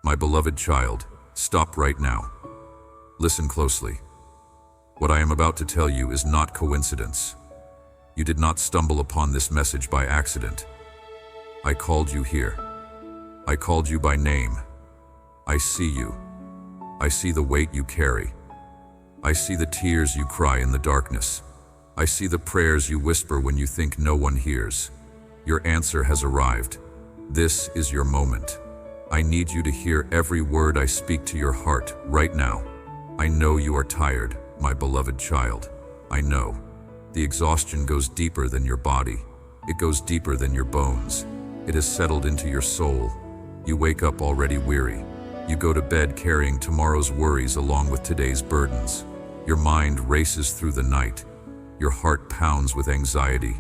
My beloved child, stop right now. Listen closely. What I am about to tell you is not coincidence. You did not stumble upon this message by accident. I called you here. I called you by name. I see you. I see the weight you carry. I see the tears you cry in the darkness. I see the prayers you whisper when you think no one hears. Your answer has arrived. This is your moment. I need you to hear every word I speak to your heart right now. I know you are tired, my beloved child. I know. The exhaustion goes deeper than your body. It goes deeper than your bones. It has settled into your soul. You wake up already weary. You go to bed carrying tomorrow's worries along with today's burdens. Your mind races through the night. Your heart pounds with anxiety.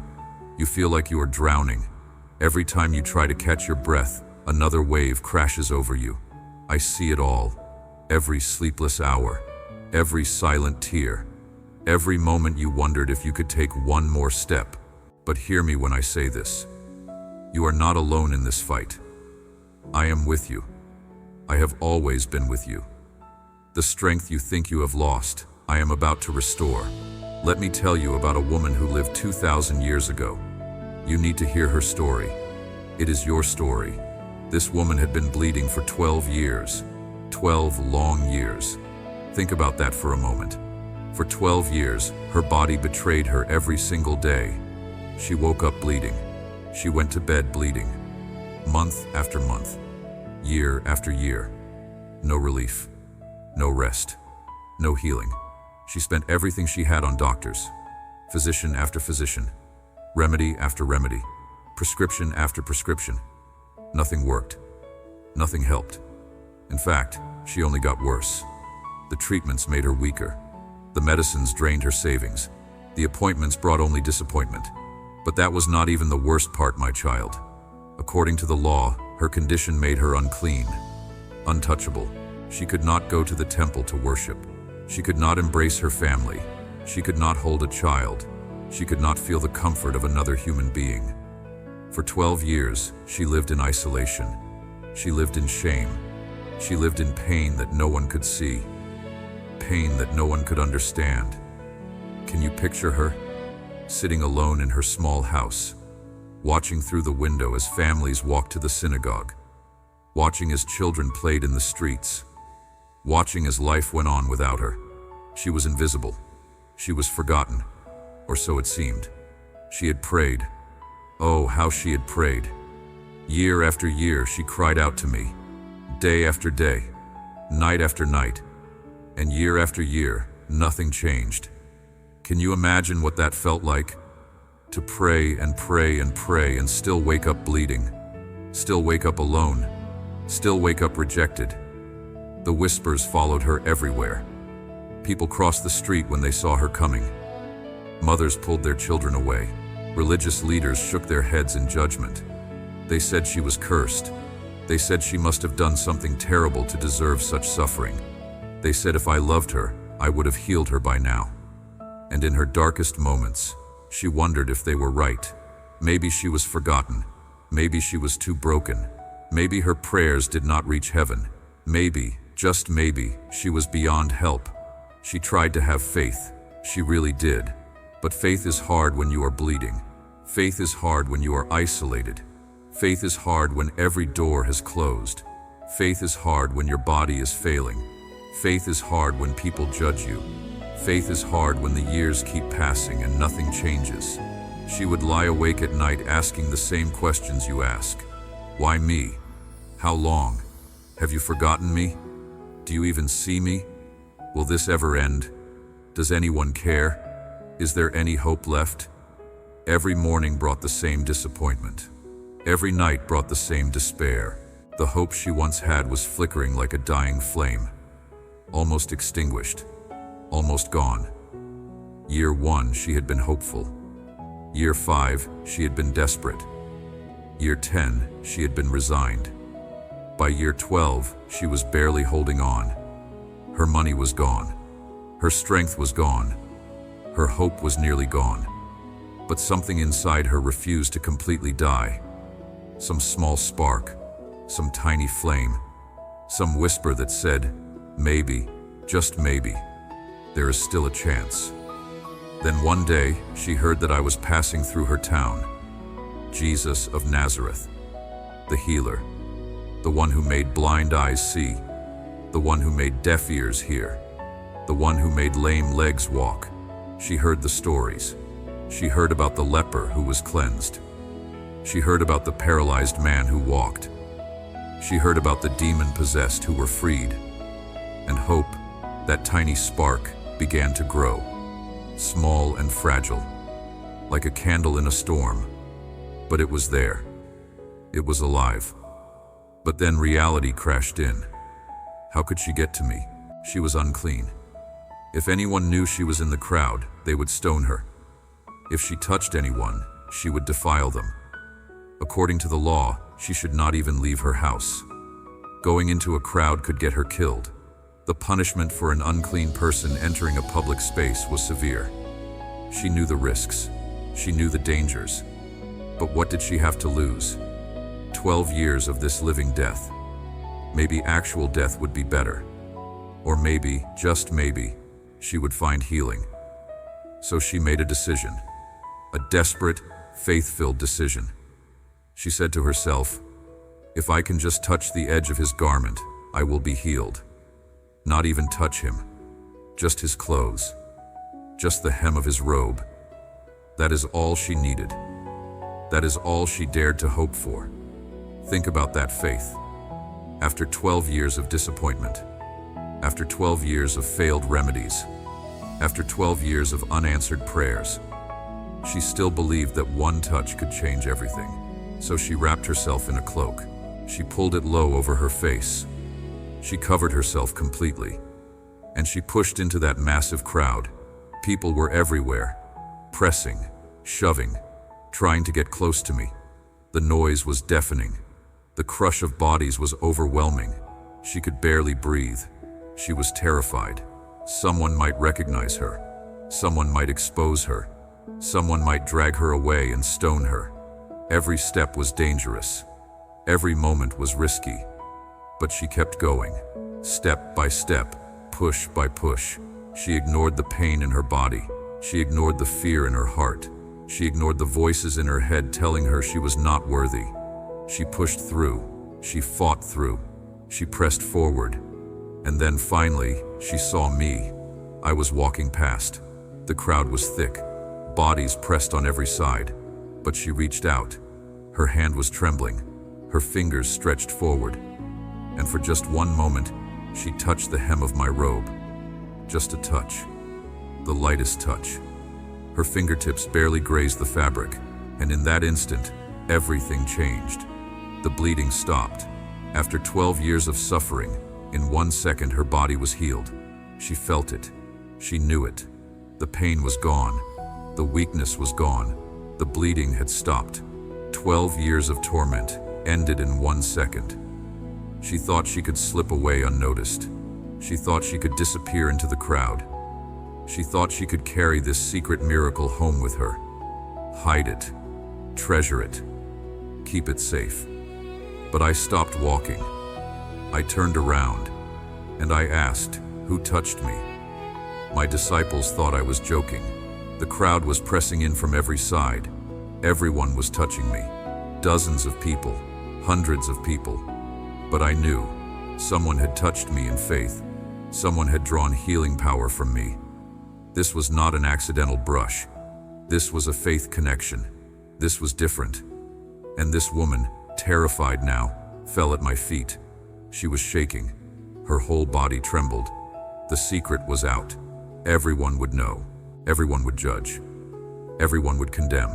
You feel like you are drowning. Every time you try to catch your breath, another wave crashes over you. I see it all. Every sleepless hour. Every silent tear. Every moment you wondered if you could take one more step. But hear me when I say this. You are not alone in this fight. I am with you. I have always been with you. The strength you think you have lost, I am about to restore. Let me tell you about a woman who lived 2,000 years ago. You need to hear her story. It is your story. This woman had been bleeding for 12 years. 12 long years. Think about that for a moment. For 12 years, her body betrayed her every single day. She woke up bleeding. She went to bed bleeding. Month after month. Year after year. No relief. No rest. No healing. She spent everything she had on doctors. Physician after physician. Remedy after remedy. Prescription after prescription. Nothing worked. Nothing helped. In fact, she only got worse. The treatments made her weaker. The medicines drained her savings. The appointments brought only disappointment. But that was not even the worst part, my child. According to the law, her condition made her unclean, untouchable. She could not go to the temple to worship. She could not embrace her family. She could not hold a child. She could not feel the comfort of another human being. For 12 years, she lived in isolation. She lived in shame. She lived in pain that no one could see. Pain that no one could understand. Can you picture her? Sitting alone in her small house, watching through the window as families walked to the synagogue, watching as children played in the streets, watching as life went on without her. She was invisible. She was forgotten, or so it seemed. She had prayed. Oh, how she had prayed. Year after year, she cried out to me, day after day, night after night, and year after year, nothing changed. Can you imagine what that felt like? To pray and pray and pray and still wake up bleeding, still wake up alone, still wake up rejected. The whispers followed her everywhere. People crossed the street when they saw her coming. Mothers pulled their children away. Religious leaders shook their heads in judgment. They said she was cursed. They said she must have done something terrible to deserve such suffering. They said if I loved her, I would have healed her by now. And in her darkest moments, she wondered if they were right. Maybe she was forgotten. Maybe she was too broken. Maybe her prayers did not reach heaven. Maybe, just maybe, she was beyond help. She tried to have faith. She really did. But faith is hard when you are bleeding. Faith is hard when you are isolated. Faith is hard when every door has closed. Faith is hard when your body is failing. Faith is hard when people judge you. Faith is hard when the years keep passing and nothing changes. She would lie awake at night asking the same questions you ask. Why me? How long? Have you forgotten me? Do you even see me? Will this ever end? Does anyone care? Is there any hope left? Every morning brought the same disappointment. Every night brought the same despair. The hope she once had was flickering like a dying flame. Almost extinguished. Almost gone. Year 1, she had been hopeful. Year 5, she had been desperate. Year 10, she had been resigned. By year 12, she was barely holding on. Her money was gone. Her strength was gone. Her hope was nearly gone. But something inside her refused to completely die. Some small spark, some tiny flame. some whisper that said, maybe, just maybe, there is still a chance. Then one day, she heard that I was passing through her town. Jesus of Nazareth, the healer, the one who made blind eyes see, the one who made deaf ears hear, the one who made lame legs walk. She heard the stories. She heard about the leper who was cleansed. She heard about the paralyzed man who walked. She heard about the demon-possessed who were freed. And hope, that tiny spark, began to grow, small and fragile, like a candle in a storm. But it was there. It was alive. But then reality crashed in. How could she get to me? She was unclean. If anyone knew she was in the crowd, they would stone her. If she touched anyone, she would defile them. According to the law, she should not even leave her house. Going into a crowd could get her killed. The punishment for an unclean person entering a public space was severe. She knew the risks. She knew the dangers. But what did she have to lose? 12 years of this living death. Maybe actual death would be better. Or maybe, just maybe, she would find healing. So she made a decision. A desperate, faith-filled decision. She said to herself, if I can just touch the edge of his garment, I will be healed. Not even touch him. Just his clothes. Just the hem of his robe. That is all she needed. That is all she dared to hope for. Think about that faith. After 12 years of disappointment, after 12 years of failed remedies, after 12 years of unanswered prayers, she still believed that one touch could change everything. So she wrapped herself in a cloak. She pulled it low over her face. She covered herself completely. And she pushed into that massive crowd. People were everywhere, pressing, shoving, trying to get close to me. The noise was deafening. The crush of bodies was overwhelming. She could barely breathe. She was terrified. Someone might recognize her. Someone might expose her. Someone might drag her away and stone her. Every step was dangerous. Every moment was risky. But she kept going, step by step, push by push. She ignored the pain in her body. She ignored the fear in her heart. She ignored the voices in her head telling her she was not worthy. She pushed through. She fought through. She pressed forward. And then finally, she saw me. I was walking past. The crowd was thick. Bodies pressed on every side. But she reached out. Her hand was trembling. Her fingers stretched forward. And for just one moment, she touched the hem of my robe. Just a touch. The lightest touch. Her fingertips barely grazed the fabric, and in that instant, everything changed. The bleeding stopped. After 12 years of suffering, in 1 second her body was healed. She felt it. She knew it. The pain was gone. The weakness was gone. The bleeding had stopped. 12 years of torment ended in 1 second. She thought she could slip away unnoticed. She thought she could disappear into the crowd. She thought she could carry this secret miracle home with her. Hide it. Treasure it. Keep it safe. But I stopped walking. I turned around, and I asked, who touched me? My disciples thought I was joking. The crowd was pressing in from every side. Everyone was touching me. Dozens of people, hundreds of people. But I knew someone had touched me in faith. Someone had drawn healing power from me. This was not an accidental brush. This was a faith connection. This was different. And this woman, terrified now, fell at my feet. She was shaking. Her whole body trembled. The secret was out. Everyone would know. Everyone would judge. Everyone would condemn.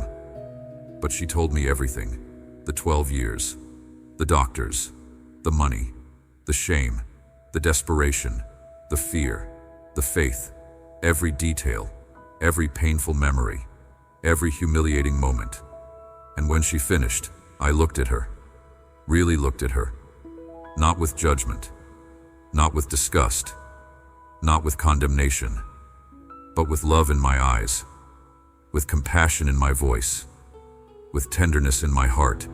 But she told me everything. The 12 years. The doctors. The money. The shame. The desperation. The fear. The faith. Every detail. Every painful memory. Every humiliating moment. And when she finished, I looked at her. Really looked at her. Not with judgment. Not with disgust. Not with condemnation. But with love in my eyes. With compassion in my voice. With tenderness in my heart.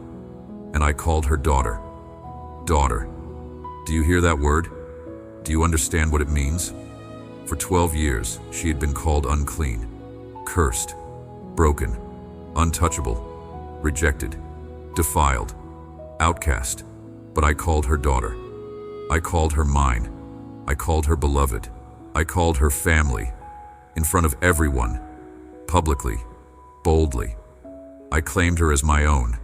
And I called her daughter. Daughter. Do you hear that word? Do you understand what it means? For 12 years, she had been called unclean, cursed, broken, untouchable, rejected, defiled, outcast. But I called her daughter. I called her mine. I called her beloved. I called her family. In front of everyone, publicly, boldly. I claimed her as my own.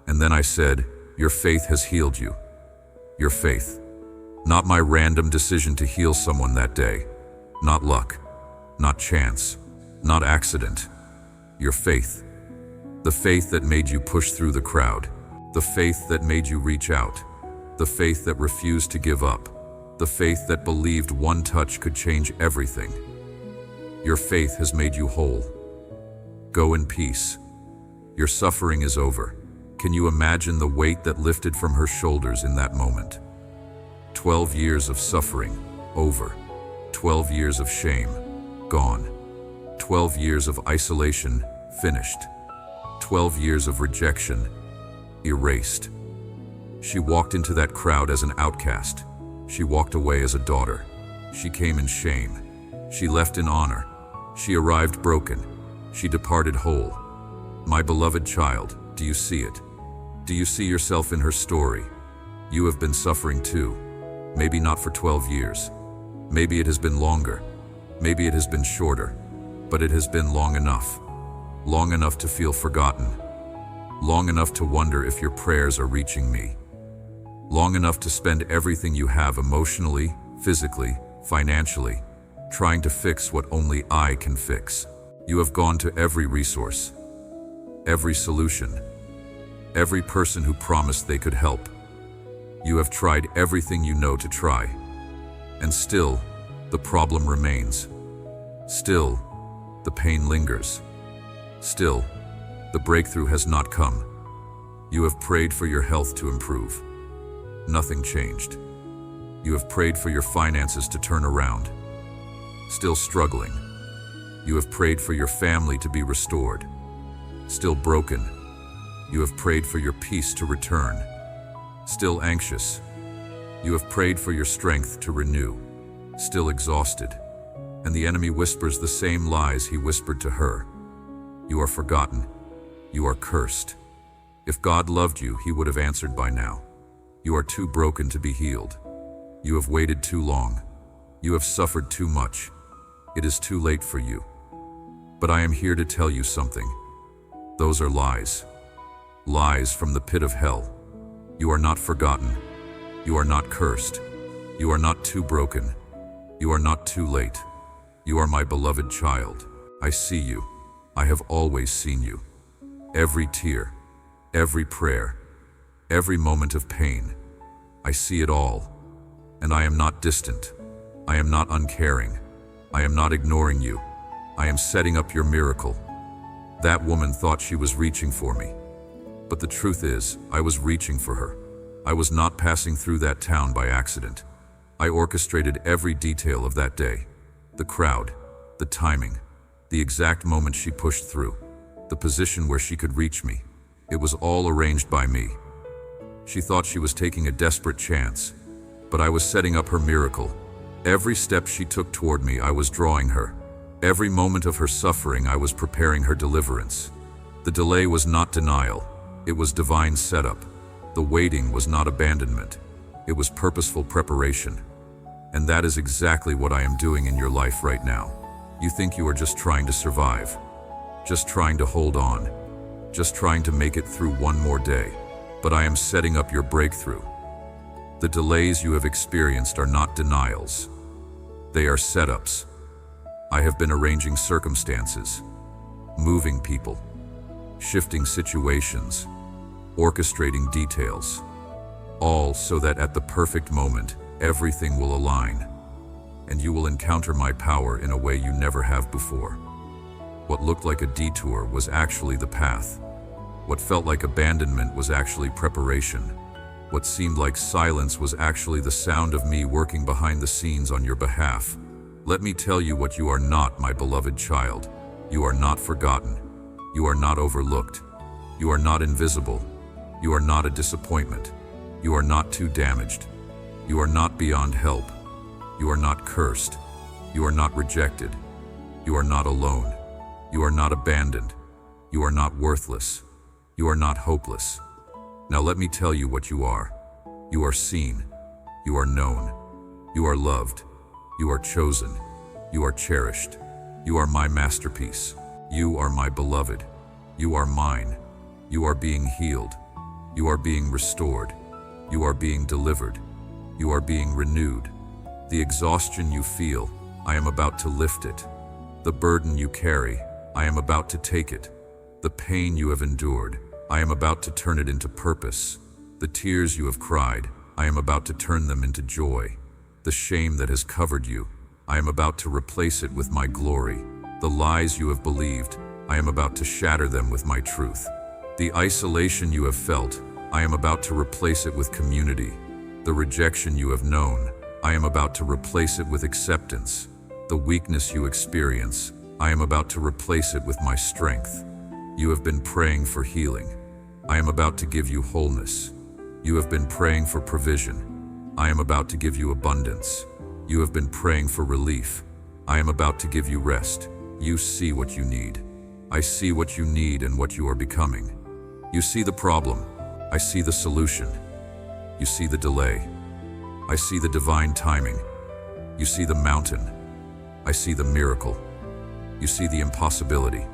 And then I said, "Your faith has healed you." Your faith. Not my random decision to heal someone that day. Not luck. Not chance. Not accident. Your faith. The faith that made you push through the crowd. The faith that made you reach out. The faith that refused to give up. The faith that believed one touch could change everything. Your faith has made you whole. Go in peace. Your suffering is over. Can you imagine the weight that lifted from her shoulders in that moment? 12 years of suffering, over. 12 years of shame, gone. 12 years of isolation, finished. 12 years of rejection, erased. She walked into that crowd as an outcast. She walked away as a daughter. She came in shame. She left in honor. She arrived broken. She departed whole. My beloved child, do you see it? Do you see yourself in her story? You have been suffering too. Maybe not for 12 years. Maybe it has been longer. Maybe it has been shorter. But it has been long enough. Long enough to feel forgotten. Long enough to wonder if your prayers are reaching me. Long enough to spend everything you have emotionally, physically, financially, trying to fix what only I can fix. You have gone to every resource, every solution, every person who promised they could help. You have tried everything you know to try. And still, the problem remains. Still, the pain lingers. Still, the breakthrough has not come. You have prayed for your health to improve. Nothing changed. You have prayed for your finances to turn around. Still struggling. You have prayed for your family to be restored. Still broken. You have prayed for your peace to return. Still anxious. You have prayed for your strength to renew. Still exhausted. And the enemy whispers the same lies he whispered to her. You are forgotten. You are cursed. If God loved you, he would have answered by now. You are too broken to be healed. You have waited too long. You have suffered too much. It is too late for you. But I am here to tell you something. Those are lies. Lies from the pit of hell. You are not forgotten. You are not cursed. You are not too broken. You are not too late. You are my beloved child. I see you. I have always seen you. Every tear, every prayer, every moment of pain. I see it all. And I am not distant. I am not uncaring. I am not ignoring you. I am setting up your miracle. That woman thought she was reaching for me. But the truth is, I was reaching for her. I was not passing through that town by accident. I orchestrated every detail of that day. The crowd, the timing, the exact moment she pushed through, the position where she could reach me. It was all arranged by me. She thought she was taking a desperate chance, but I was setting up her miracle. Every step she took toward me, I was drawing her. Every moment of her suffering, I was preparing her deliverance. The delay was not denial. It was divine setup. The waiting was not abandonment. It was purposeful preparation. And that is exactly what I am doing in your life right now. You think you are just trying to survive, just trying to hold on, just trying to make it through one more day. But I am setting up your breakthrough. The delays you have experienced are not denials. They are setups. I have been arranging circumstances, moving people, shifting situations, orchestrating details, all so that at the perfect moment, everything will align, and you will encounter my power in a way you never have before. What looked like a detour was actually the path. What felt like abandonment was actually preparation. What seemed like silence was actually the sound of me working behind the scenes on your behalf. Let me tell you what you are not, my beloved child. You are not forgotten. You are not overlooked. You are not invisible. You are not a disappointment. You are not too damaged. You are not beyond help. You are not cursed. You are not rejected. You are not alone. You are not abandoned. You are not worthless. You are not hopeless. Now let me tell you what you are. You are seen. You are known. You are loved. You are chosen. You are cherished. You are my masterpiece. You are my beloved. You are mine. You are being healed. You are being restored. You are being delivered. You are being renewed. The exhaustion you feel, I am about to lift it. The burden you carry, I am about to take it. The pain you have endured, I am about to turn it into purpose. The tears you have cried, I am about to turn them into joy. The shame that has covered you, I am about to replace it with my glory. The lies you have believed, I am about to shatter them with my truth. The isolation you have felt, I am about to replace it with community. The rejection you have known, I am about to replace it with acceptance. The weakness you experience, I am about to replace it with my strength. You have been praying for healing. I am about to give you wholeness. You have been praying for provision. I am about to give you abundance. You have been praying for relief. I am about to give you rest. You see what you need. I see what you need and what you are becoming. You see the problem. I see the solution. You see the delay. I see the divine timing. You see the mountain. I see the miracle. You see the impossibility.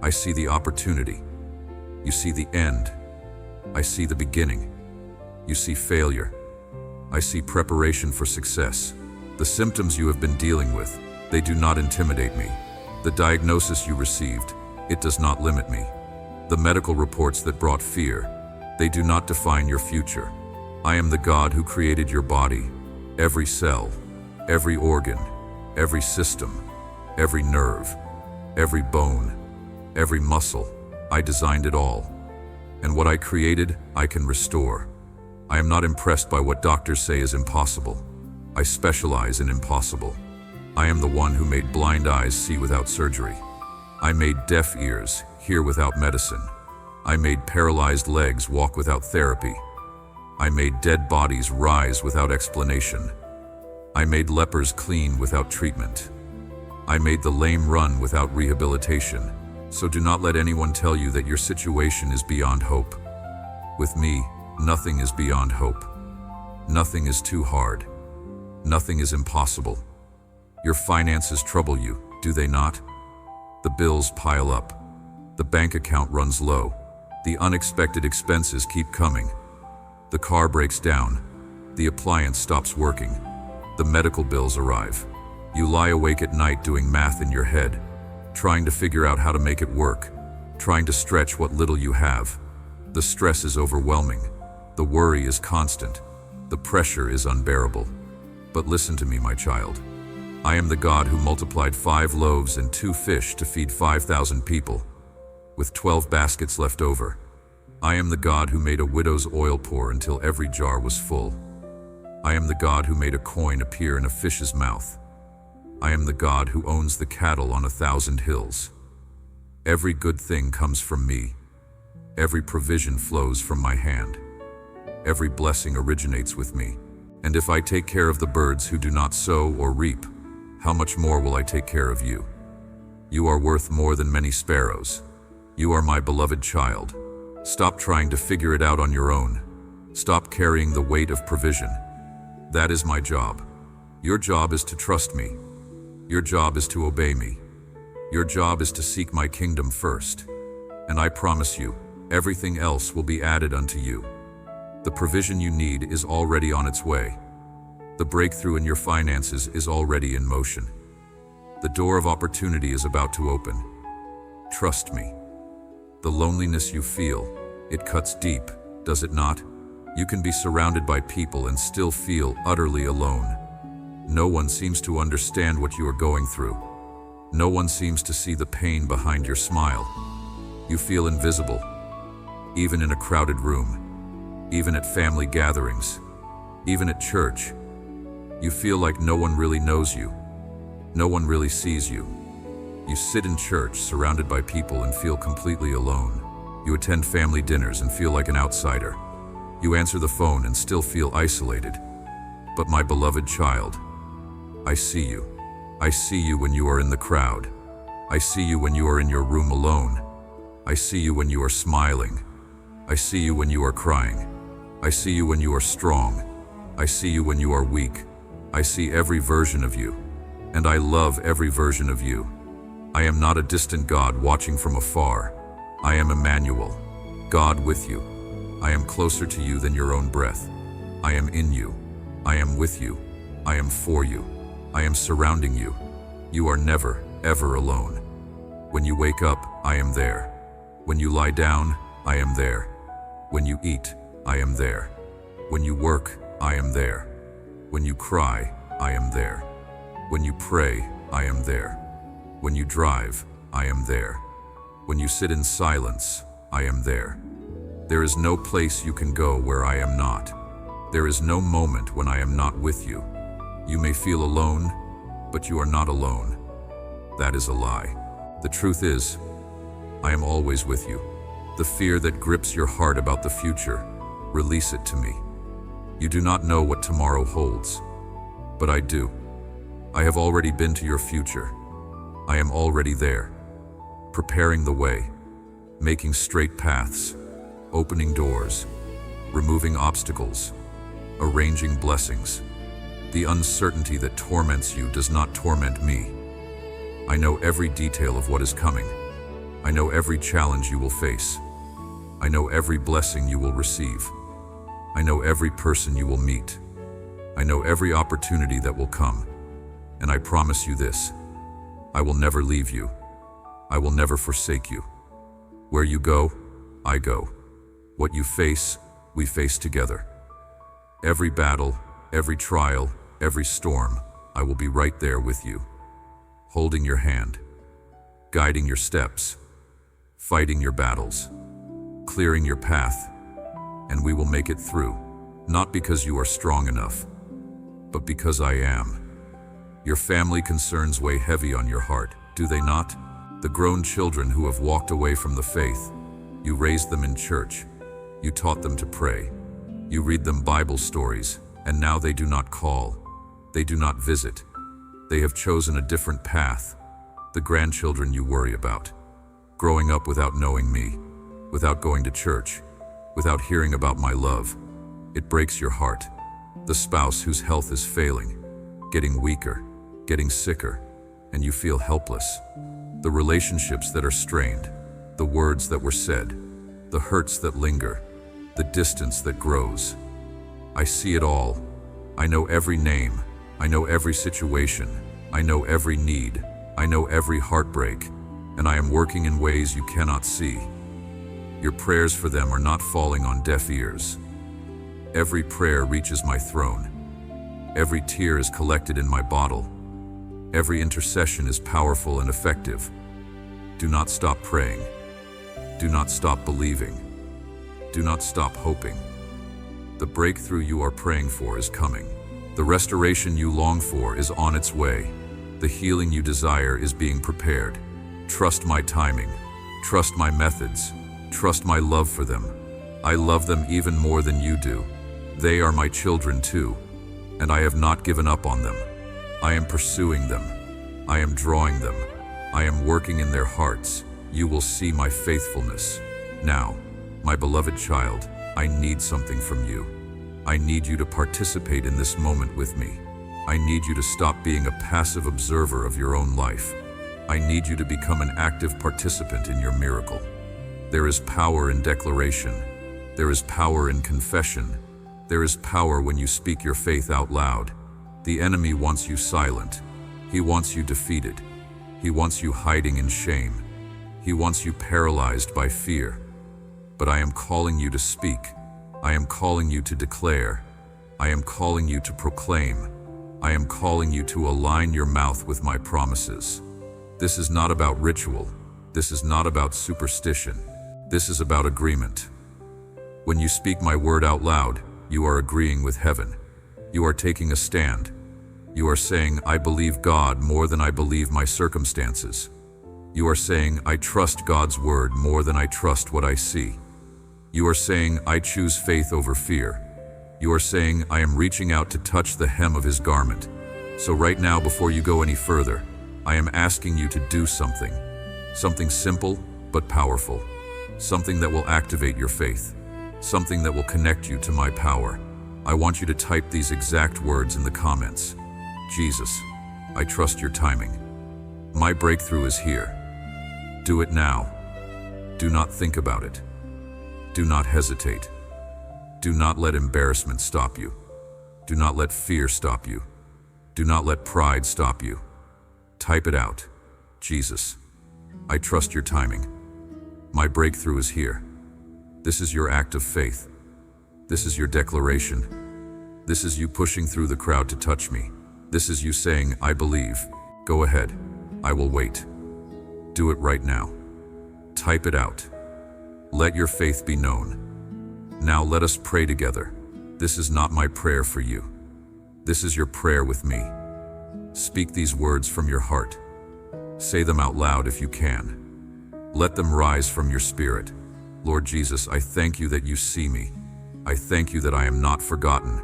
I see the opportunity. You see the end. I see the beginning. You see failure. I see preparation for success. The symptoms you have been dealing with, they do not intimidate me. The diagnosis you received, it does not limit me. The medical reports that brought fear, they do not define your future. I am the God who created your body, every cell, every organ, every system, every nerve, every bone, every muscle. I designed it all. And what I created, I can restore. I am not impressed by what doctors say is impossible. I specialize in impossible. I am the one who made blind eyes see without surgery. I made deaf ears hear without medicine. I made paralyzed legs walk without therapy. I made dead bodies rise without explanation. I made lepers clean without treatment. I made the lame run without rehabilitation. So do not let anyone tell you that your situation is beyond hope. With me, nothing is beyond hope. Nothing is too hard. Nothing is impossible. Your finances trouble you, do they not? The bills pile up. The bank account runs low. The unexpected expenses keep coming. The car breaks down. The appliance stops working. The medical bills arrive. You lie awake at night doing math in your head, trying to figure out how to make it work, trying to stretch what little you have. The stress is overwhelming. The worry is constant. The pressure is unbearable. But listen to me, my child. I am the God who multiplied 5 loaves and 2 fish to feed 5,000 people, with 12 baskets left over. I am the God who made a widow's oil pour until every jar was full. I am the God who made a coin appear in a fish's mouth. I am the God who owns the cattle on 1,000 hills. Every good thing comes from me. Every provision flows from my hand. Every blessing originates with me. And if I take care of the birds who do not sow or reap, how much more will I take care of you? You are worth more than many sparrows. You are my beloved child. Stop trying to figure it out on your own. Stop carrying the weight of provision. That is my job. Your job is to trust me. Your job is to obey me. Your job is to seek my kingdom first. And I promise you, everything else will be added unto you. The provision you need is already on its way. The breakthrough in your finances is already in motion. The door of opportunity is about to open. Trust me. The loneliness you feel, it cuts deep, does it not? You can be surrounded by people and still feel utterly alone. No one seems to understand what you are going through. No one seems to see the pain behind your smile. You feel invisible, even in a crowded room, even at family gatherings, even at church. You feel like no one really knows you. No one really sees you. You sit in church surrounded by people and feel completely alone. You attend family dinners and feel like an outsider. You answer the phone and still feel isolated. But my beloved child, I see you. I see you when you are in the crowd. I see you when you are in your room alone. I see you when you are smiling. I see you when you are crying. I see you when you are strong. I see you when you are weak. I see every version of you, and I love every version of you. I am not a distant God watching from afar. I am Emmanuel, God with you. I am closer to you than your own breath. I am in you. I am with you. I am for you. I am surrounding you. You are never, ever alone. When you wake up, I am there. When you lie down, I am there. When you eat, I am there. When you work, I am there. When you cry, I am there. When you pray, I am there. When you drive, I am there. When you sit in silence, I am there. There is no place you can go where I am not. There is no moment when I am not with you. You may feel alone, but you are not alone. That is a lie. The truth is, I am always with you. The fear that grips your heart about the future, release it to me. You do not know what tomorrow holds, but I do. I have already been to your future. I am already there, preparing the way, making straight paths, opening doors, removing obstacles, arranging blessings. The uncertainty that torments you does not torment me. I know every detail of what is coming. I know every challenge you will face. I know every blessing you will receive. I know every person you will meet. I know every opportunity that will come. And I promise you this: I will never leave you. I will never forsake you. Where you go, I go. What you face, we face together. Every battle, every trial, every storm, I will be right there with you, holding your hand, guiding your steps, fighting your battles, clearing your path, and we will make it through, not because you are strong enough, but because I am. Your family concerns weigh heavy on your heart, do they not? The grown children who have walked away from the faith, you raised them in church, you taught them to pray, you read them Bible stories, and now they do not call, they do not visit, they have chosen a different path. The grandchildren you worry about, growing up without knowing me, without going to church, without hearing about my love, it breaks your heart. The spouse whose health is failing, getting weaker, getting sicker, and you feel helpless. The relationships that are strained, the words that were said, the hurts that linger, the distance that grows. I see it all. I know every name. I know every situation. I know every need. I know every heartbreak. And I am working in ways you cannot see. Your prayers for them are not falling on deaf ears. Every prayer reaches my throne. Every tear is collected in my bottle. Every intercession is powerful and effective. Do not stop praying. Do not stop believing. Do not stop hoping. The breakthrough you are praying for is coming. The restoration you long for is on its way. The healing you desire is being prepared. Trust my timing. Trust my methods. Trust my love for them. I love them even more than you do. They are my children too, and I have not given up on them. I am pursuing them. I am drawing them. I am working in their hearts. You will see my faithfulness. Now, my beloved child, I need something from you. I need you to participate in this moment with me. I need you to stop being a passive observer of your own life. I need you to become an active participant in your miracle. There is power in declaration. There is power in confession. There is power when you speak your faith out loud. The enemy wants you silent. He wants you defeated. He wants you hiding in shame. He wants you paralyzed by fear. But I am calling you to speak. I am calling you to declare. I am calling you to proclaim. I am calling you to align your mouth with my promises. This is not about ritual. This is not about superstition. This is about agreement. When you speak my word out loud, you are agreeing with heaven. You are taking a stand. You are saying, I believe God more than I believe my circumstances. You are saying, I trust God's word more than I trust what I see. You are saying, I choose faith over fear. You are saying, I am reaching out to touch the hem of his garment. So right now, before you go any further, I am asking you to do something. Something simple but powerful. Something that will activate your faith. Something that will connect you to my power. I want you to type these exact words in the comments. Jesus, I trust your timing. My breakthrough is here. Do it now. Do not think about it. Do not hesitate. Do not let embarrassment stop you. Do not let fear stop you. Do not let pride stop you. Type it out. Jesus, I trust your timing. My breakthrough is here. This is your act of faith. This is your declaration. This is you pushing through the crowd to touch me. This is you saying, I believe. Go ahead. I will wait. Do it right now. Type it out. Let your faith be known. Now let us pray together. This is not my prayer for you. This is your prayer with me. Speak these words from your heart. Say them out loud if you can. Let them rise from your spirit. Lord Jesus, I thank you that you see me. I thank you that I am not forgotten.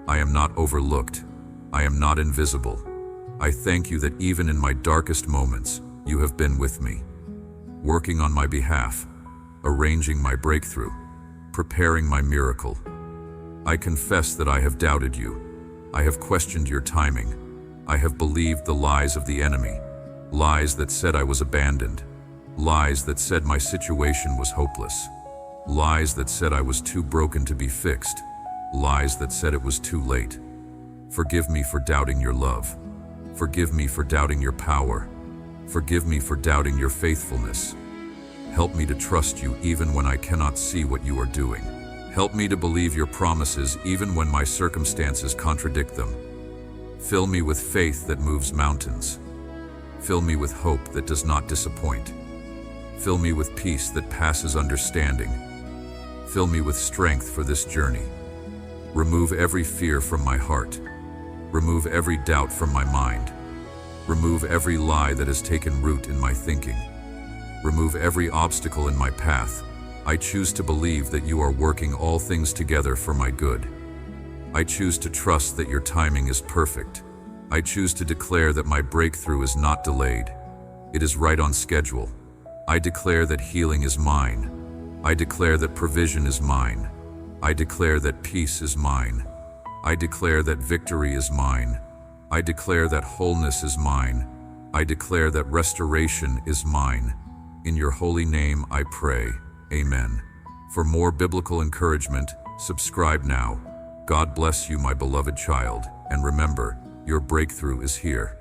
I am not overlooked. I am not invisible. I thank you that even in my darkest moments, you have been with me, working on my behalf, arranging my breakthrough, preparing my miracle. I confess that I have doubted you. I have questioned your timing. I have believed the lies of the enemy, lies that said I was abandoned, lies that said my situation was hopeless, lies that said I was too broken to be fixed, lies that said it was too late. Forgive me for doubting your love. Forgive me for doubting your power. Forgive me for doubting your faithfulness. Help me to trust you even when I cannot see what you are doing. Help me to believe your promises even when my circumstances contradict them. Fill me with faith that moves mountains. Fill me with hope that does not disappoint. Fill me with peace that passes understanding. Fill me with strength for this journey. Remove every fear from my heart. Remove every doubt from my mind. Remove every lie that has taken root in my thinking. Remove every obstacle in my path. I choose to believe that you are working all things together for my good. I choose to trust that your timing is perfect. I choose to declare that my breakthrough is not delayed. It is right on schedule. I declare that healing is mine. I declare that provision is mine. I declare that peace is mine. I declare that victory is mine. I declare that wholeness is mine. I declare that restoration is mine. In your holy name I pray. Amen. For more biblical encouragement, subscribe now. God bless you, my beloved child, and remember, your breakthrough is here.